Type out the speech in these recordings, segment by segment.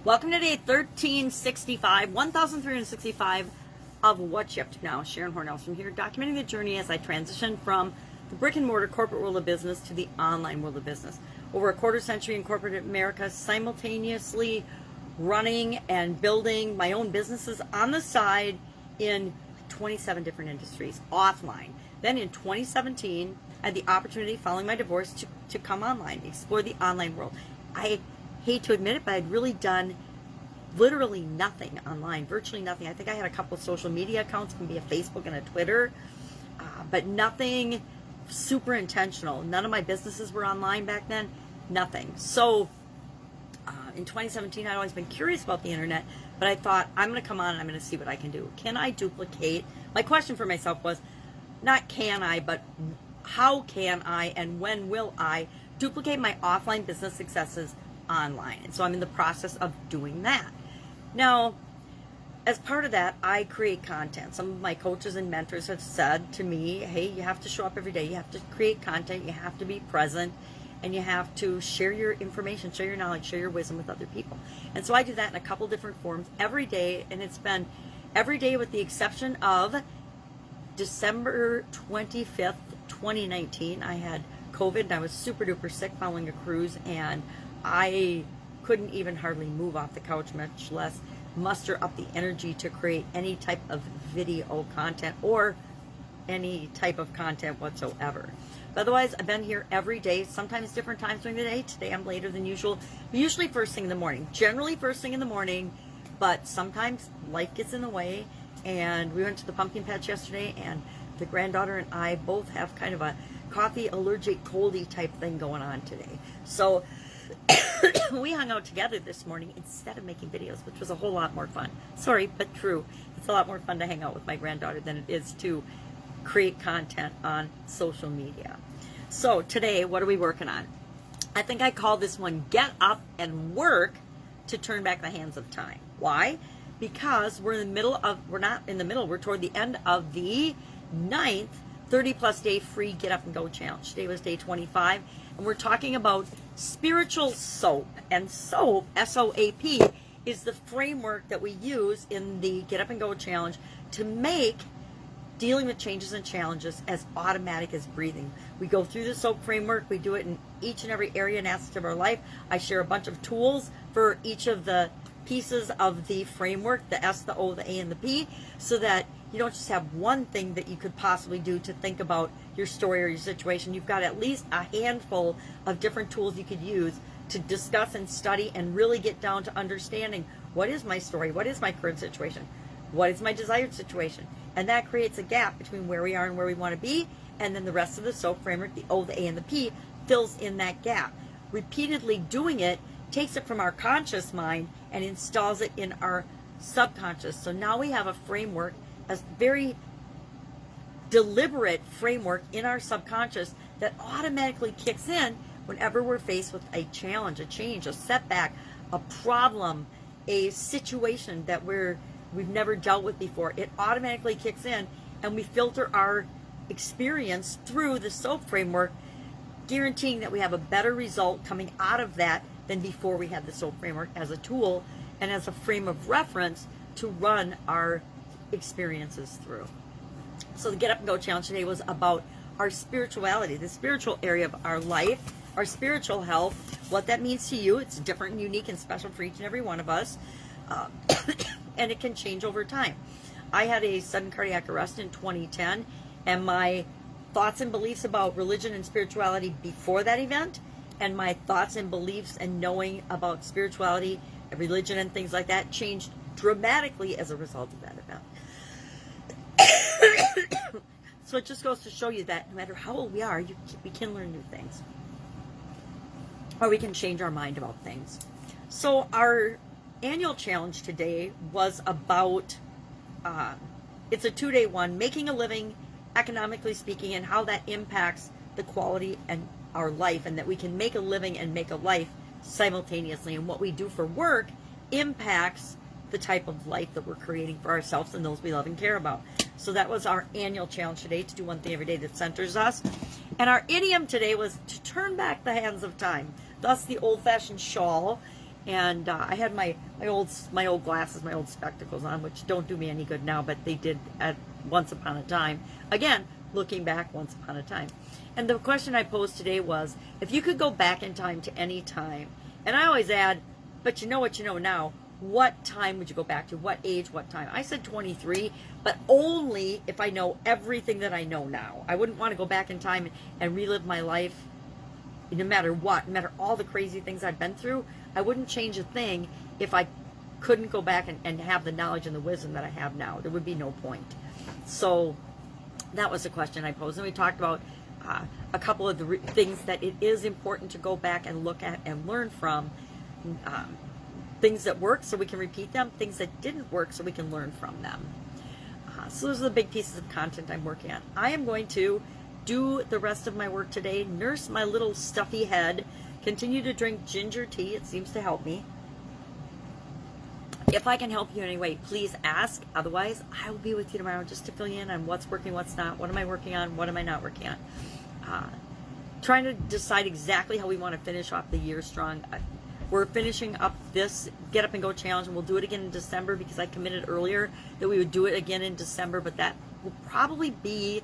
Welcome to day 1365, 1365 of What's You Up To Now. Sharon Horne-Ellstrom here, documenting the journey as I transition from the brick and mortar corporate world of business to the online world of business. Over a quarter century in corporate America, simultaneously running and building my own businesses on the side in 27 different industries, offline. Then in 2017, I had the opportunity, following my divorce, to come online, explore the online world. I hate to admit it, but I'd really done literally nothing online, virtually nothing. I think I had a couple of social media accounts, maybe a Facebook and a Twitter, but nothing super intentional. None of my businesses were online back then, nothing. So in 2017, I'd always been curious about the internet, but I thought, I'm going to come on and I'm going to see what I can do. Can I duplicate? My question for myself was, not can I, but how can I and when will I duplicate my offline business successes online? And so I'm in the process of doing that. Now, as part of that, I create content. Some of my coaches and mentors have said to me, hey, you have to show up every day. You have to create content. You have to be present. And you have to share your information, share your knowledge, share your wisdom with other people. And so I do that in a couple different forms every day. And it's been every day with the exception of December 25th, 2019. I had COVID and I was super duper sick following a cruise, and I couldn't even hardly move off the couch, much less muster up the energy to create any type of video content or any type of content whatsoever. But otherwise, I've been here every day, sometimes different times during the day. Today I'm later than usual, usually first thing in the morning, generally first thing in the morning, but sometimes life gets in the way. And we went to the pumpkin patch yesterday, and the granddaughter and I both have kind of a coffee allergic coldy type thing going on today. So we hung out together this morning instead of making videos, which was a whole lot more fun. Sorry, but true. It's a lot more fun to hang out with my granddaughter than it is to create content on social media. So today, what are we working on? I think I call this one Get Up and Work to Turn Back the Hands of Time. Why? Because we're toward the end of the 9th 30-plus day free Get Up and Go challenge. Today was day 25, and we're talking about spiritual soap. And soap, S-O-A-P, is the framework that we use in the Get Up and Go challenge to make dealing with changes and challenges as automatic as breathing. We go through the SOAP framework. We do it in each and every area and aspect of our life. I share a bunch of tools for each of the pieces of the framework, the S, the O, the A, and the P, so that you don't just have one thing that you could possibly do to think about your story or your situation. You've got at least a handful of different tools you could use to discuss and study and really get down to understanding, what is my story? What is my current situation? What is my desired situation? And that creates a gap between where we are and where we want to be. And then the rest of the SOAP framework, the O, the A, and the P, fills in that gap. Repeatedly doing it takes it from our conscious mind and installs it in our subconscious. So now we have a framework, a very deliberate framework in our subconscious that automatically kicks in whenever we're faced with a challenge, a change, a setback, a problem, a situation that we've never dealt with before. It automatically kicks in, and we filter our experience through the SOAP framework, guaranteeing that we have a better result coming out of that than before we had the SOAP framework as a tool and as a frame of reference to run our experiences through. So the Get Up and Go challenge today was about our spirituality, the spiritual area of our life, our spiritual health, what that means to you. It's different and unique and special for each and every one of us, and it can change over time. I had a sudden cardiac arrest in 2010, and my thoughts and beliefs about religion and spirituality before that event, and my thoughts and beliefs and knowing about spirituality and religion and things like that changed dramatically as a result of that event. So it just goes to show you that no matter how old we are, we can learn new things. Or we can change our mind about things. So our annual challenge today was about, it's a 2-day one, making a living, economically speaking, and how that impacts the quality and our life, and that we can make a living and make a life simultaneously. And what we do for work impacts the type of life that we're creating for ourselves and those we love and care about. So that was our annual challenge today, to do one thing every day that centers us. And our idiom today was to turn back the hands of time. Thus the old-fashioned shawl And I had my old glasses, my old spectacles on, which don't do me any good now, but they did at once upon a time. Again, looking back once upon a time. And the question I posed today was, if you could go back in time to any time, and I always add, but you know what you know now, what time would you go back to? What age, what time? I said 23, but only if I know everything that I know now. I wouldn't want to go back in time and relive my life no matter what, no matter all the crazy things I've been through. I wouldn't change a thing if I couldn't go back and have the knowledge and the wisdom that I have now. There would be no point. So that was the question I posed. And we talked about a couple of the things that it is important to go back and look at and learn from. Things that work so we can repeat them, things that didn't work so we can learn from them. So those are the big pieces of content I'm working on. I am going to do the rest of my work today, nurse my little stuffy head, continue to drink ginger tea. It seems to help me. If I can help you in any way, please ask. Otherwise, I will be with you tomorrow just to fill you in on what's working, what's not, what am I working on, what am I not working on. Trying to decide exactly how we want to finish off the year strong. We're finishing up this Get Up and Go challenge, and we'll do it again in December because I committed earlier that we would do it again in December, but that will probably be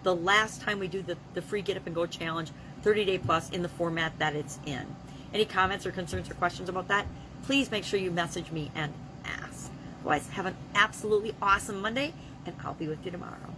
the last time we do the free Get Up and Go challenge, 30-day plus, in the format that it's in. Any comments or concerns or questions about that, please make sure you message me and ask. Otherwise, have an absolutely awesome Monday, and I'll be with you tomorrow.